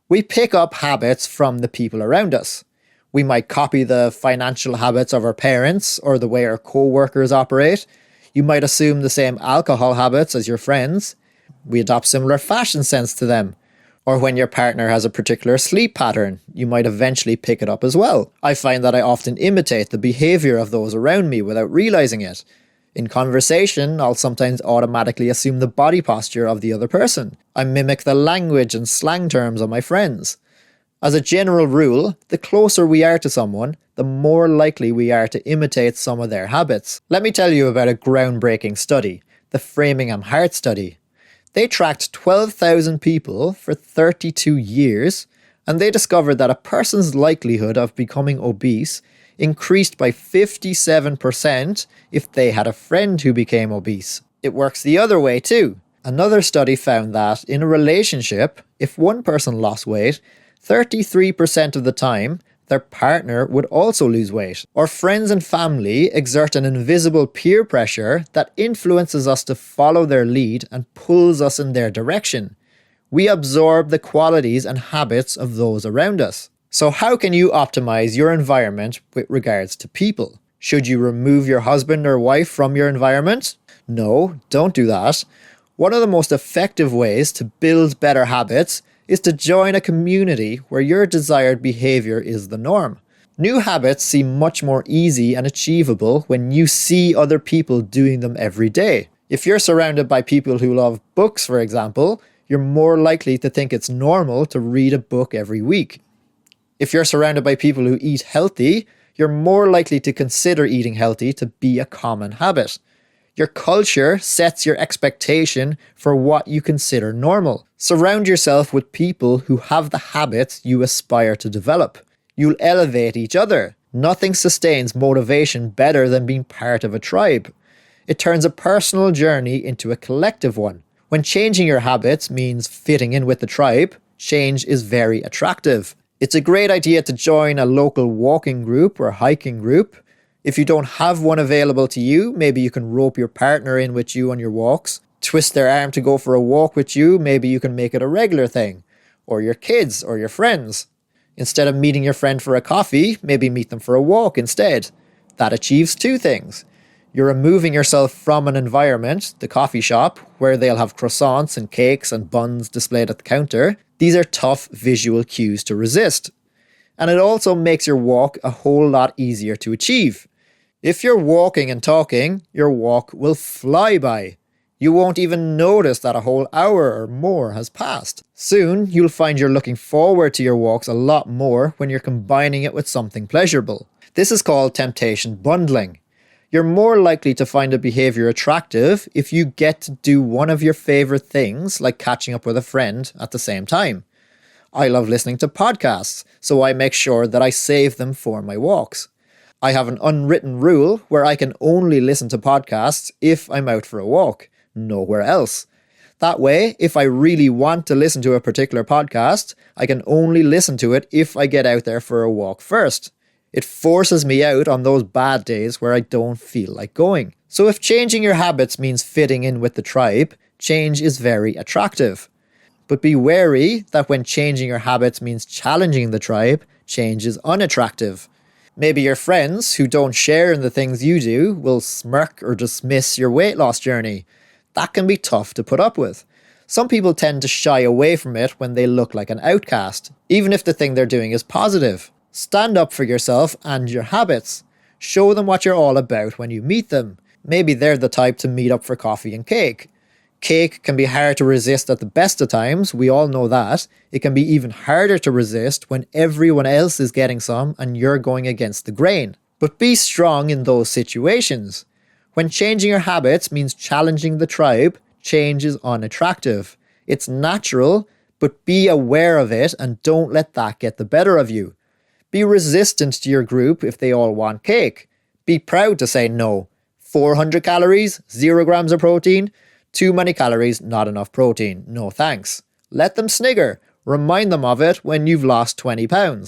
We pick up habits from the people around us. We might copy the financial habits of our parents or the way our co-workers operate. You might assume the same alcohol habits as your friends. We adopt similar fashion sense to them. Or when your partner has a particular sleep pattern, you might eventually pick it up as well. I find that I often imitate the behaviour of those around me without realising it. In conversation, I'll sometimes automatically assume the body posture of the other person. I mimic the language and slang terms of my friends. As a general rule, the closer we are to someone, the more likely we are to imitate some of their habits. Let me tell you about a groundbreaking study, the Framingham Heart Study. They tracked 12,000 people for 32 years, and they discovered that a person's likelihood of becoming obese increased by 57% if they had a friend who became obese. It works the other way too. Another study found that in a relationship, if one person lost weight, 33% of the time, their partner would also lose weight. Or friends and family exert an invisible peer pressure that influences us to follow their lead and pulls us in their direction. We absorb the qualities and habits of those around us. So how can you optimize your environment with regards to people? Should you remove your husband or wife from your environment? No, don't do that. One of the most effective ways to build better habits is to join a community where your desired behaviour is the norm. New habits seem much more easy and achievable when you see other people doing them every day. If you're surrounded by people who love books, for example, you're more likely to think it's normal to read a book every week. If you're surrounded by people who eat healthy, you're more likely to consider eating healthy to be a common habit. Your culture sets your expectation for what you consider normal. Surround yourself with people who have the habits you aspire to develop. You'll elevate each other. Nothing sustains motivation better than being part of a tribe. It turns a personal journey into a collective one. When changing your habits means fitting in with the tribe, change is very attractive. It's a great idea to join a local walking group or hiking group. If you don't have one available to you, maybe you can rope your partner in with you on your walks. Twist their arm to go for a walk with you, maybe you can make it a regular thing. Or your kids or your friends. Instead of meeting your friend for a coffee, maybe meet them for a walk instead. That achieves two things. You're removing yourself from an environment, the coffee shop, where they'll have croissants and cakes and buns displayed at the counter. These are tough visual cues to resist. And it also makes your walk a whole lot easier to achieve. If you're walking and talking, your walk will fly by. You won't even notice that a whole hour or more has passed. Soon, you'll find you're looking forward to your walks a lot more when you're combining it with something pleasurable. This is called temptation bundling. You're more likely to find a behaviour attractive if you get to do one of your favourite things, like catching up with a friend, at the same time. I love listening to podcasts, so I make sure that I save them for my walks. I have an unwritten rule where I can only listen to podcasts if I'm out for a walk, nowhere else. That way, if I really want to listen to a particular podcast, I can only listen to it if I get out there for a walk first. It forces me out on those bad days where I don't feel like going. So if changing your habits means fitting in with the tribe, change is very attractive. But be wary that when changing your habits means challenging the tribe, change is unattractive. Maybe your friends who don't share in the things you do will smirk or dismiss your weight loss journey. That can be tough to put up with. Some people tend to shy away from it when they look like an outcast, even if the thing they're doing is positive. Stand up for yourself and your habits. Show them what you're all about when you meet them. Maybe they're the type to meet up for coffee and cake. Cake can be hard to resist at the best of times, we all know that. It can be even harder to resist when everyone else is getting some and you're going against the grain. But be strong in those situations. When changing your habits means challenging the tribe, change is unattractive. It's natural, but be aware of it and don't let that get the better of you. Be resistant to your group if they all want cake. Be proud to say no. 400 calories, 0 grams of protein. Too many calories, not enough protein. No thanks. Let them snigger. Remind them of it when you've lost 20 pounds.